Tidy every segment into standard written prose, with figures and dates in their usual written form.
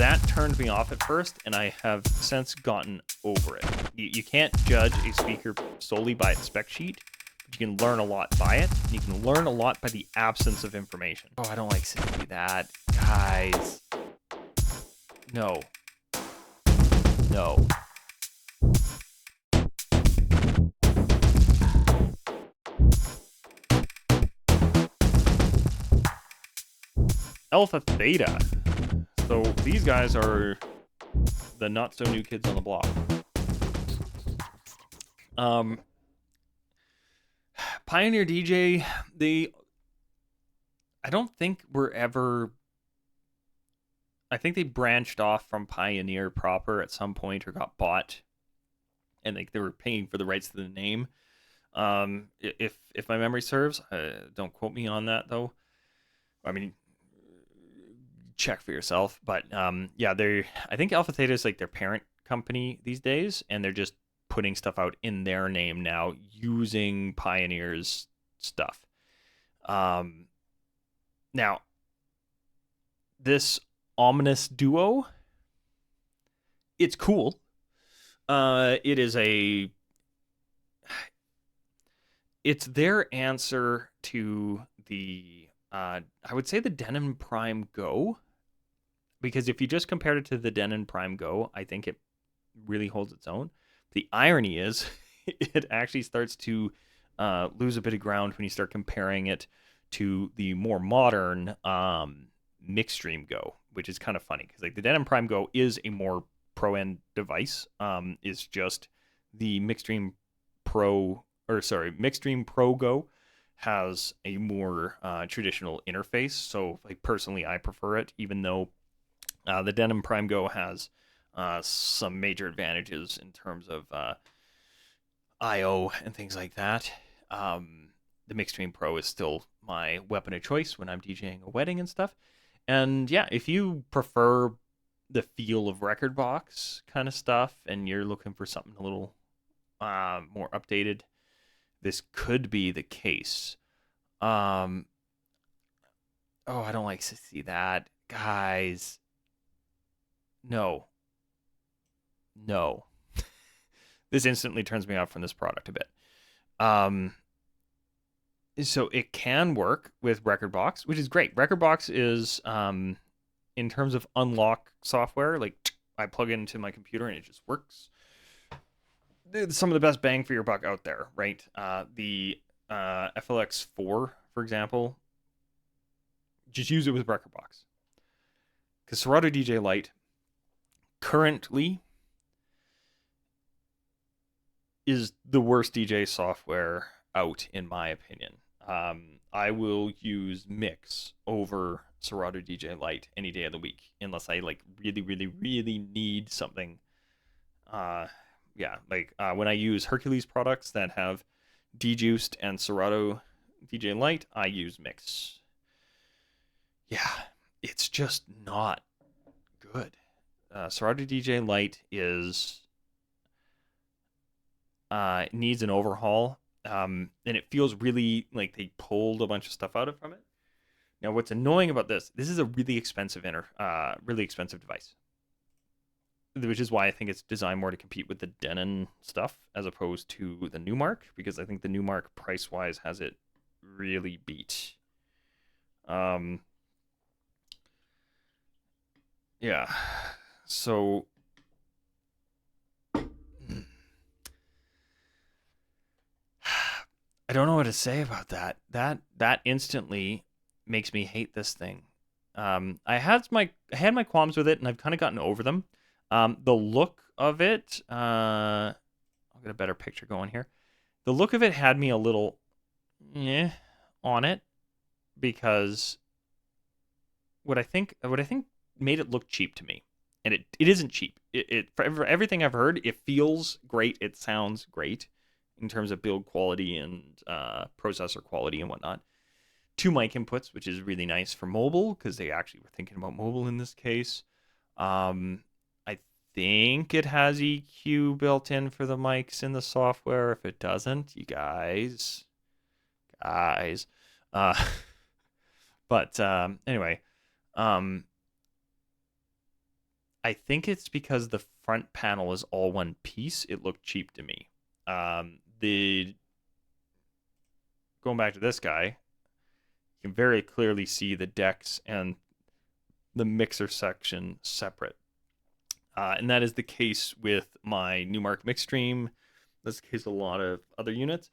that turned me off at first, and I have since gotten over it. You can't judge a speaker solely by its spec sheet, but you can learn a lot by it. And you can learn a lot by the absence of information. Oh, I don't like to see that. Guys. No. No. AlphaTheta. So these guys are the not so new kids on the block. Pioneer DJ, I don't think I think they branched off from Pioneer proper at some point or got bought, and they were paying for the rights to the name. If my memory serves, don't quote me on that though. I mean, check for yourself. But yeah, I think AlphaTheta is like their parent company these days, and they're just putting stuff out in their name now using Pioneer's stuff. Now, this Omnis-Duo, it's cool. It's their answer to the, I would say the Denon Prime Go, because if you just compared it to the Denon Prime Go, I think it really holds its own. The irony is, it actually starts to lose a bit of ground when you start comparing it to the more modern Mixstream Go, which is kind of funny because like the Denon Prime Go is a more pro-end device. It's just the Mixstream Pro Go has a more traditional interface. So like personally, I prefer it, even though the Denon Prime Go has some major advantages in terms of I/O and things like that. The Mixstream Pro is still my weapon of choice when I'm DJing a wedding and stuff. And yeah, if you prefer the feel of record box kind of stuff and you're looking for something a little more updated, this could be the case. Oh, I don't like to see that. Guys. No. This instantly turns me off from this product a bit. So it can work with Rekordbox, which is great. Rekordbox is, in terms of unlock software, like I plug it into my computer and it just works. It's some of the best bang for your buck out there, right? The FLX4, for example, just use it with Rekordbox. Because Serato DJ Lite currently is the worst DJ software out, in my opinion. I will use Mix over Serato DJ Lite any day of the week, unless I like really, really, really need something. When I use Hercules products that have Dejuiced and Serato DJ Lite, I use Mix. Yeah, it's just not good. Serato DJ Lite needs an overhaul. And it feels really like they pulled a bunch of stuff out of from it. Now, what's annoying about this is a really expensive device, which is why I think it's designed more to compete with the Denon stuff as opposed to the Numark, because I think the Numark price-wise has it really beat. Yeah, so I don't know what to say about that. That instantly makes me hate this thing. I had my qualms with it, and I've kind of gotten over them. The look of it, I'll get a better picture going here. The look of it had me a little on it, because what I think made it look cheap to me, and it isn't cheap. It for everything I've heard, it feels great. It sounds great in terms of build quality and processor quality and whatnot. 2 mic inputs, which is really nice for mobile, because they actually were thinking about mobile in this case. I think it has EQ built in for the mics in the software. If it doesn't, you guys. But anyway, I think it's because the front panel is all one piece. It looked cheap to me. The Going back to this guy, you can very clearly see the decks and the mixer section separate. And that is the case with my Numark Mixstream. That's the case with a lot of other units.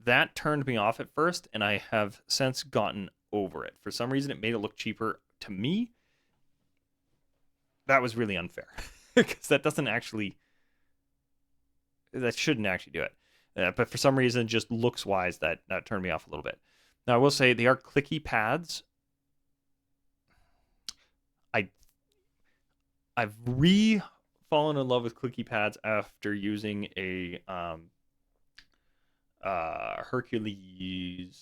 That turned me off at first, and I have since gotten over it. For some reason, it made it look cheaper to me. That was really unfair because that shouldn't actually do it. But for some reason, just looks wise, that turned me off a little bit. Now, I will say they are clicky pads. I've fallen in love with clicky pads after using a Hercules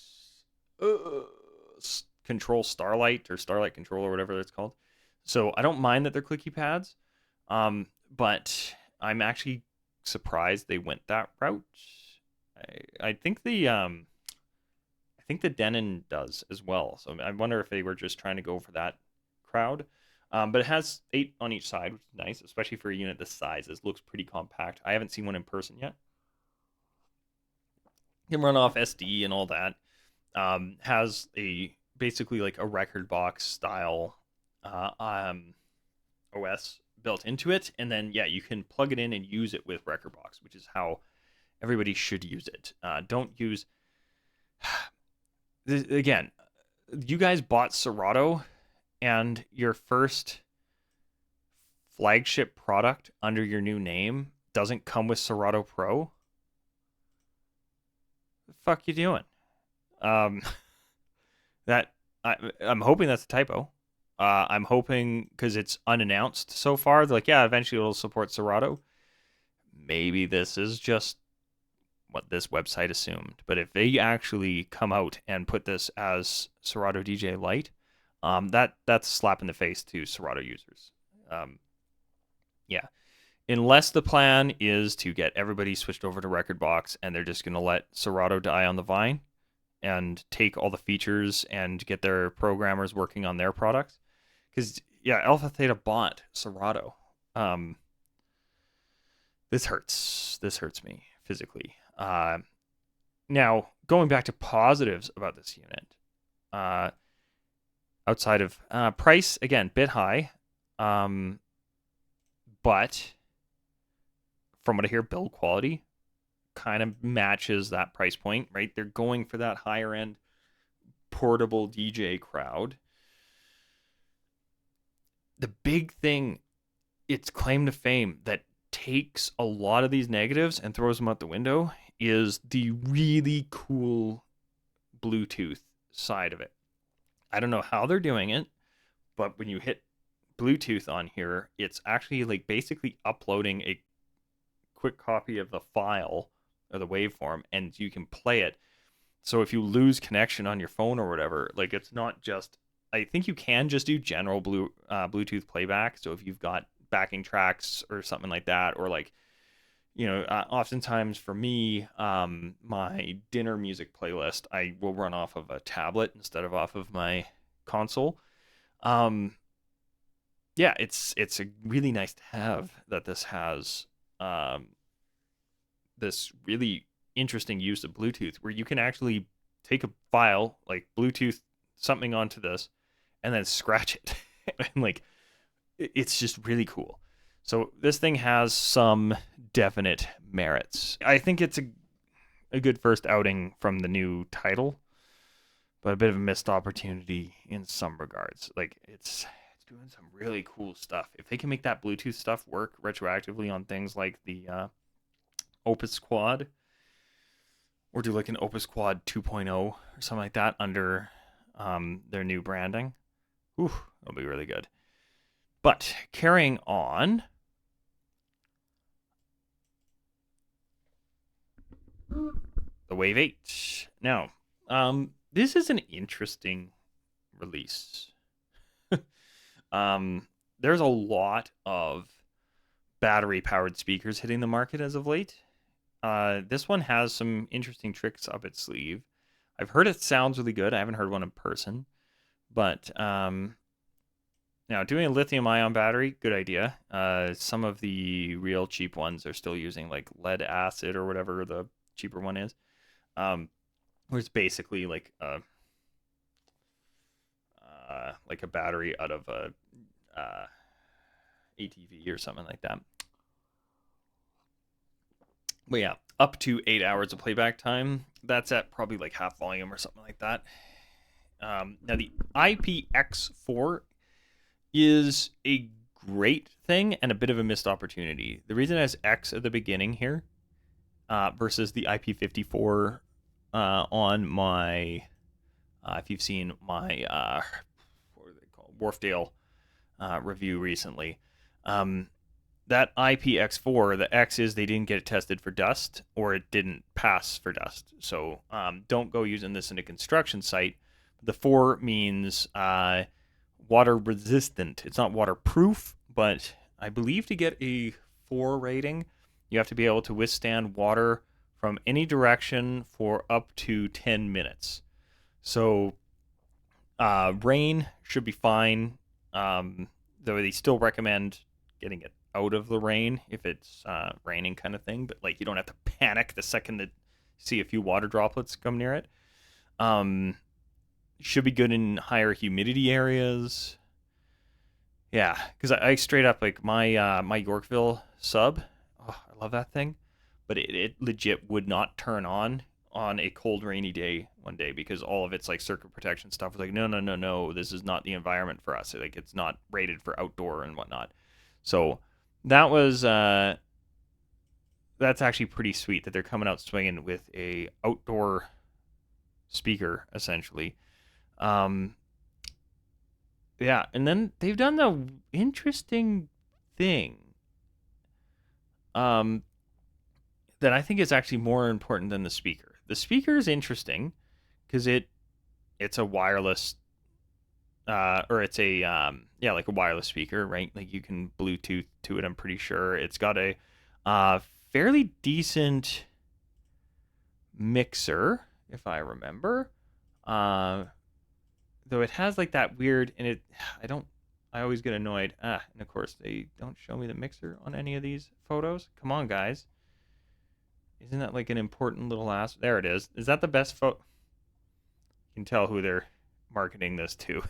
control Starlight or Starlight Control or whatever it's called. So I don't mind that they're clicky pads, but I'm actually surprised they went that route. I think the Denon does as well. So I wonder if they were just trying to go for that crowd. But it has 8 on each side, which is nice, especially for a unit this size. This looks pretty compact. I haven't seen one in person yet. Can run off SD and all that. Has basically like a record box style OS built into it, and then you can plug it in and use it with record box, which is how everybody should use it. Don't use again. You guys bought Serato, and your first flagship product under your new name doesn't come with Serato Pro. What the fuck you doing? I'm hoping that's a typo. I'm hoping because it's unannounced so far. They're like, yeah, eventually it'll support Serato. Maybe this is just what this website assumed. But if they actually come out and put this as Serato DJ Lite, that's a slap in the face to Serato users. Unless the plan is to get everybody switched over to record box and they're just going to let Serato die on the vine and take all the features and get their programmers working on their products. Because, Alpha Theta bought Serato. This hurts. This hurts me physically. Now, going back to positives about this unit, outside of price, again, bit high, but from what I hear, build quality kind of matches that price point, right? They're going for that higher end portable DJ crowd. The big thing, its claim to fame that takes a lot of these negatives and throws them out the window, is the really cool Bluetooth side of it. I don't know how they're doing it, but when you hit Bluetooth on here, it's actually like basically uploading a quick copy of the file or the waveform, and you can play it. So if you lose connection on your phone or whatever, like it's not just, I think you can just do general Bluetooth playback. So if you've got backing tracks or something like that, or like, oftentimes for me, my dinner music playlist, I will run off of a tablet instead of off of my console. It's a really nice to have that this has this really interesting use of Bluetooth where you can actually take a file, like Bluetooth something onto this, and then scratch it. And like, it's just really cool. So this thing has some definite merits. I think it's a good first outing from the new title, but a bit of a missed opportunity in some regards. Like it's doing some really cool stuff. If they can make that Bluetooth stuff work retroactively on things like the Opus Quad, or do like an Opus Quad 2.0 or something like that under their new branding, it'll be really good. But carrying on, the Wave 8. Now, this is an interesting release. There's a lot of battery-powered speakers hitting the market as of late. This one has some interesting tricks up its sleeve. I've heard it sounds really good. I haven't heard one in person, but Now, doing a lithium-ion battery, good idea. Some of the real cheap ones are still using like lead acid or whatever the cheaper one is, where it's basically like a battery out of a ATV or something like that. But yeah, up to 8 hours of playback time. That's at probably like half volume or something like that. Now the IPX4 is a great thing and a bit of a missed opportunity. The reason it has X at the beginning here versus the IP54 on my, if you've seen my, what are they called, Wharfdale review recently, that IPX4, the X is they didn't get it tested for dust or it didn't pass for dust. So don't go using this in a construction site. The 4 means water resistant. It's not waterproof, but I believe to get a 4 rating, you have to be able to withstand water from any direction for up to 10 minutes. So rain should be fine, though they still recommend getting it out of the rain if it's raining kind of thing, but like you don't have to panic the second that you see a few water droplets come near it. Should be good in higher humidity areas. Yeah, because I straight up like my Yorkville sub. Oh, I love that thing, but it legit would not turn on a cold rainy day one day because all of its like circuit protection stuff was like no, this is not the environment for us. Like it's not rated for outdoor and whatnot. So that was that's actually pretty sweet that they're coming out swinging with a outdoor speaker essentially. Yeah, and then they've done the interesting thing that I think is actually more important than the speaker. The speaker is interesting because it's a wireless or it's a like a wireless speaker, right? Like you can Bluetooth to it. I'm pretty sure it's got a fairly decent mixer, if I remember. Though it has like that weird, and I always get annoyed. And of course they don't show me the mixer on any of these photos. Come on, guys. Isn't that like an important little ass? There it is. Is that the best photo? You can tell who they're marketing this to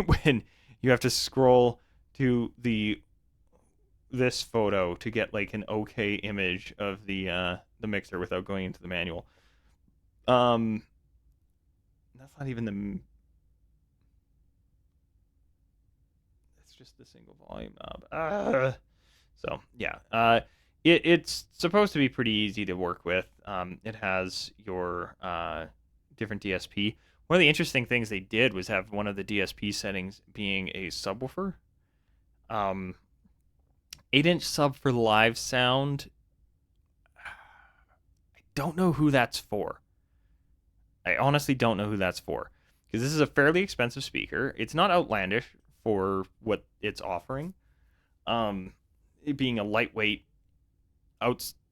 when you have to scroll to this photo to get like an okay image of the mixer without going into the manual. That's not even the. It's just the single volume knob. So yeah, it's supposed to be pretty easy to work with. It has your different DSP. One of the interesting things they did was have one of the DSP settings being a subwoofer. 8-inch sub for live sound. I don't know who that's for. I honestly don't know who that's for. Because this is a fairly expensive speaker. It's not outlandish for what it's offering. It being a lightweight,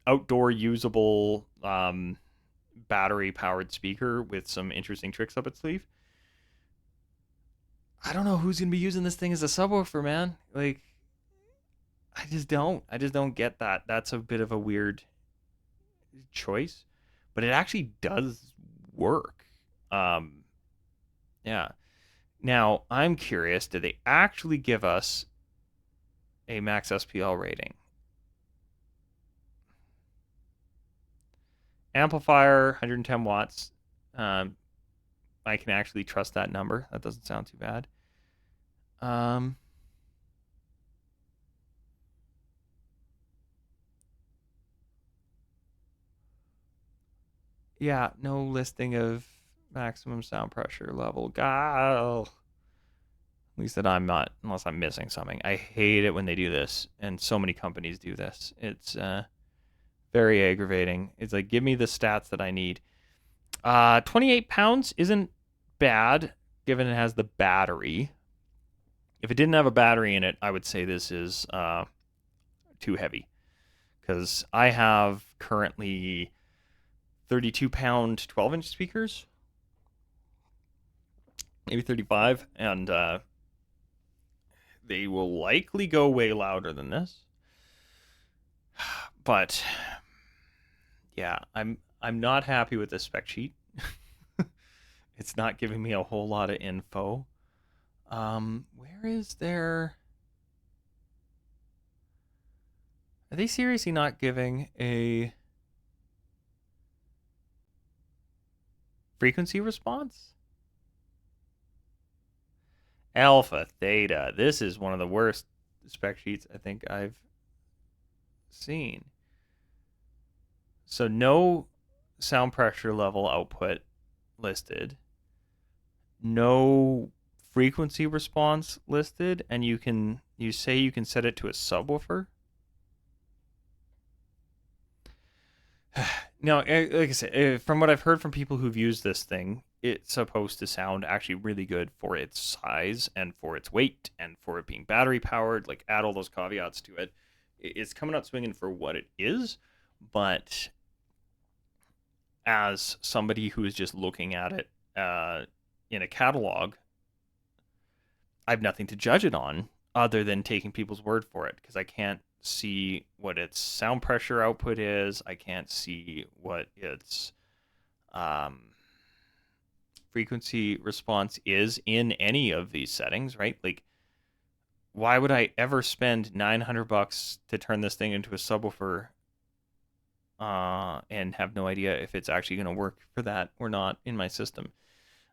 outdoor usable battery powered speaker with some interesting tricks up its sleeve. I don't know who's gonna be using this thing as a subwoofer, man. Like, I just don't get that. That's a bit of a weird choice, but it actually does work. Yeah. Now I'm curious. Did they actually give us a max SPL rating? Amplifier, 110 watts. I can actually trust that number. That doesn't sound too bad. Yeah, no listing of maximum sound pressure level. God, at least that I'm not, unless I'm missing something. I hate it when they do this, and so many companies do this. It's very aggravating. It's like, give me the stats that I need. 28 pounds isn't bad, given it has the battery. If it didn't have a battery in it, I would say this is too heavy. Because I have currently 32-pound 12-inch speakers, maybe 35, and they will likely go way louder than this. But yeah, I'm not happy with this spec sheet. It's not giving me a whole lot of info. Where is there? Are they seriously not giving a frequency response? Alpha Theta. This is one of the worst spec sheets I think I've seen. So no sound pressure level output listed. No frequency response listed, and you say you can set it to a subwoofer. Now, like I said, from what I've heard from people who've used this thing, it's supposed to sound actually really good for its size and for its weight and for it being battery powered. Like, add all those caveats to it. It's coming out swinging for what it is, but as somebody who is just looking at it in a catalog, I have nothing to judge it on other than taking people's word for it, because I can't see what its sound pressure output is. I can't see what its frequency response is in any of these settings, right? Like, why would I ever spend $900 to turn this thing into a subwoofer and have no idea if it's actually going to work for that or not in my system?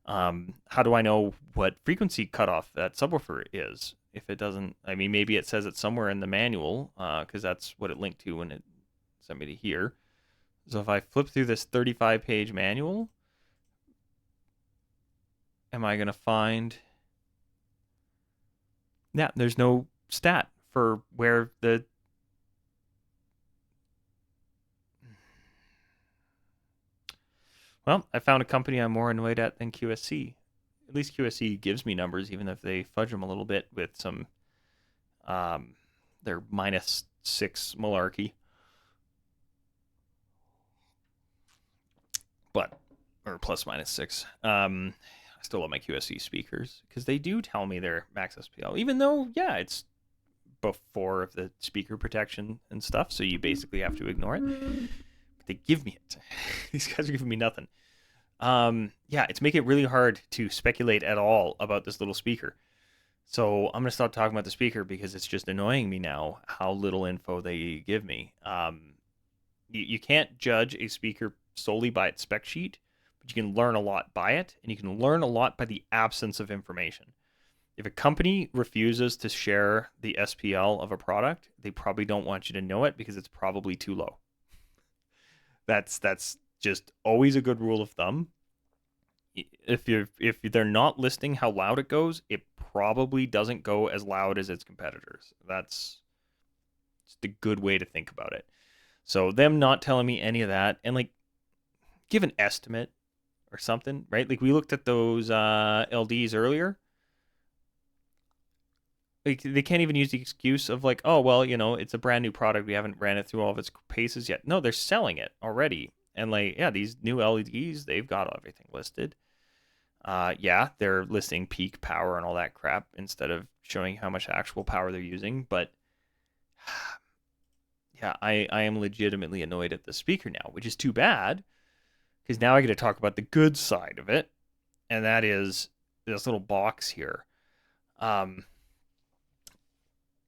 How do I know what frequency cutoff that subwoofer is? If it doesn't, I mean, maybe it says it somewhere in the manual, because that's what it linked to when it sent me to here. So if I flip through this 35-page manual, am I going to find... Yeah, there's no stat for where the... Well, I found a company I'm more annoyed at than QSC. At least QSC gives me numbers, even if they fudge them a little bit with some their -6 malarkey. But, or ±6. I still love my QSC speakers because they do tell me they're max SPL, even though, yeah, it's before the speaker protection and stuff, so you basically have to ignore it. But they give me it. These guys are giving me nothing. Yeah, it's making it really hard to speculate at all about this little speaker. So I'm going to stop talking about the speaker because it's just annoying me now how little info they give me. You can't judge a speaker solely by its spec sheet, but you can learn a lot by it, and you can learn a lot by the absence of information. If a company refuses to share the SPL of a product, they probably don't want you to know it because it's probably too low. That's just always a good rule of thumb. If they're not listing how loud it goes, it probably doesn't go as loud as its competitors. That's just a good way to think about it. So them not telling me any of that, and like, give an estimate or something, right? Like, we looked at those LDs earlier. Like, they can't even use the excuse of like, oh, well, you know, it's a brand new product. We haven't ran it through all of its paces yet. No, they're selling it already. And like, yeah, these new LEDs, they've got everything listed. Yeah, they're listing peak power and all that crap instead of showing how much actual power they're using. But yeah, I am legitimately annoyed at the speaker now, which is too bad, because now I get to talk about the good side of it, and that is this little box here.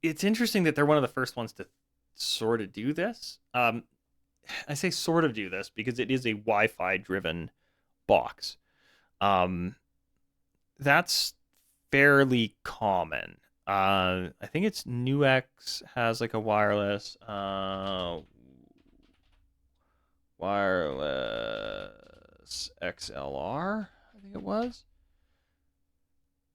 It's interesting that they're one of the first ones to sort of do this. I say sort of do this because it is a Wi-Fi driven box. That's fairly common. I think it's NUX has like a wireless XLR, I think it was.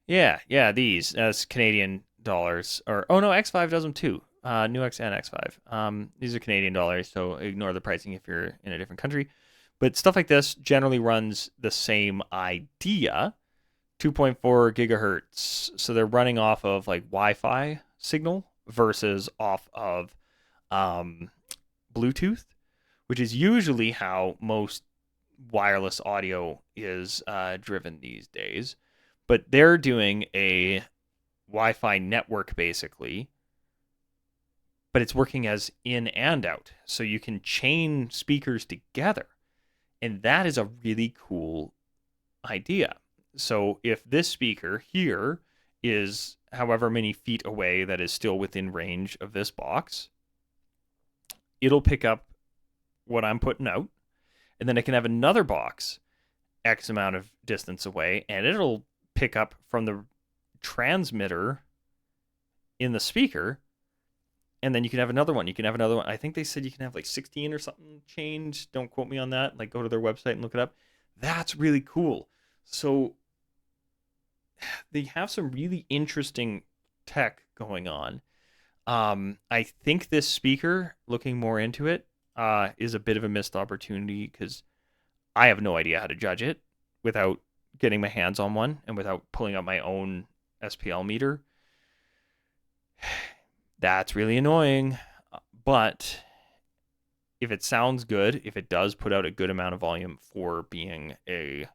Yeah, these as Canadian dollars, or oh no, X5 does them too. NUX and X5. These are Canadian dollars, so ignore the pricing if you're in a different country. But stuff like this generally runs the same idea, 2.4 gigahertz. So they're running off of like Wi-Fi signal versus off of Bluetooth, which is usually how most wireless audio is driven these days. But they're doing a Wi-Fi network basically, but it's working as in and out. So you can chain speakers together. And that is a really cool idea. So if this speaker here is however many feet away that is still within range of this box, it'll pick up what I'm putting out. And then I can have another box X amount of distance away, and it'll pick up from the transmitter in the speaker. And then you can have another one. You can have another one. I think they said you can have like 16 or something changed. Don't quote me on that. Like, go to their website and look it up. That's really cool. So they have some really interesting tech going on. I think this speaker, looking more into it, is a bit of a missed opportunity because I have no idea how to judge it without getting my hands on one and without pulling out my own SPL meter. That's really annoying. But if it sounds good, if it does put out a good amount of volume for being a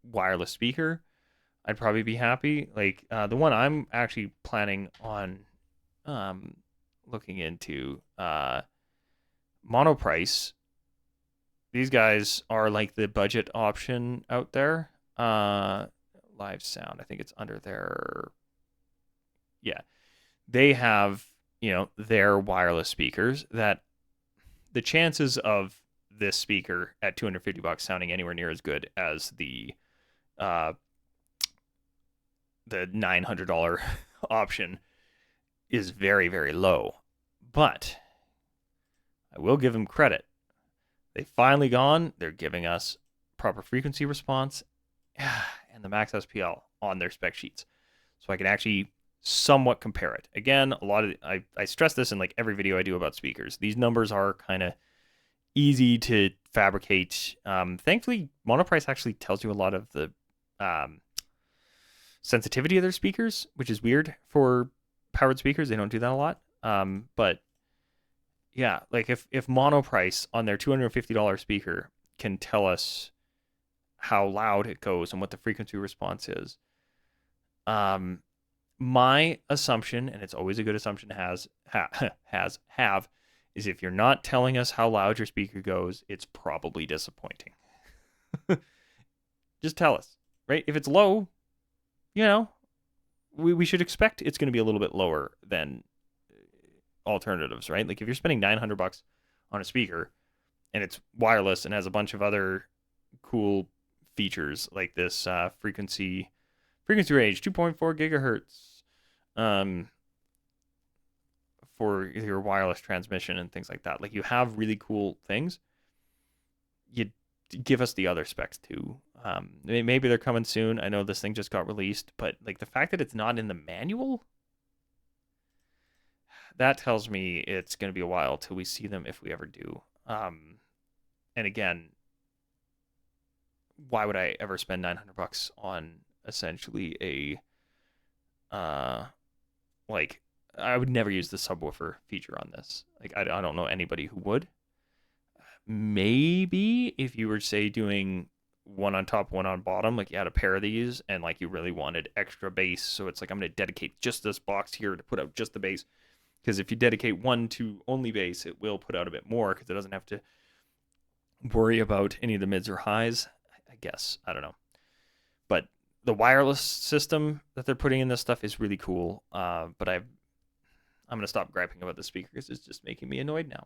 wireless speaker, I'd probably be happy. Like the one I'm actually planning on looking into, Monoprice. These guys are like the budget option out there. Live Sound, I think it's under their, yeah. They have, their wireless speakers that the chances of this speaker at $250 sounding anywhere near as good as the $900 option is very, very low. But I will give them credit. They've finally gone. They're giving us proper frequency response and the max SPL on their spec sheets. So I can actually somewhat compare it. Again, I stress this in like every video I do about speakers. These numbers are kind of easy to fabricate. Thankfully, Monoprice actually tells you a lot of the sensitivity of their speakers, which is weird for powered speakers. They don't do that a lot. But yeah, like if Monoprice on their $250 speaker can tell us how loud it goes and what the frequency response is, my assumption, and it's always a good assumption to have, is if you're not telling us how loud your speaker goes, it's probably disappointing. Just tell us, right? If it's low, we should expect it's going to be a little bit lower than alternatives, right? Like if you're spending $900 on a speaker and it's wireless and has a bunch of other cool features like this frequency range 2.4 gigahertz for your wireless transmission and things like that. Like you have really cool things. You give us the other specs too. Maybe they're coming soon. I know this thing just got released, but like the fact that it's not in the manual, that tells me it's going to be a while till we see them if we ever do. And again, why would I ever spend $900 on essentially a like I would never use the subwoofer feature on this. Like I don't know anybody who would. Maybe if you were say doing one on top, one on bottom, like you had a pair of these and like you really wanted extra bass, so it's like I'm going to dedicate just this box here to put out just the bass. Because if you dedicate one to only bass, it will put out a bit more because it doesn't have to worry about any of the mids or highs. I guess. I don't know. But the wireless system that they're putting in this stuff is really cool. But I'm going to stop griping about the speaker because it's just making me annoyed now.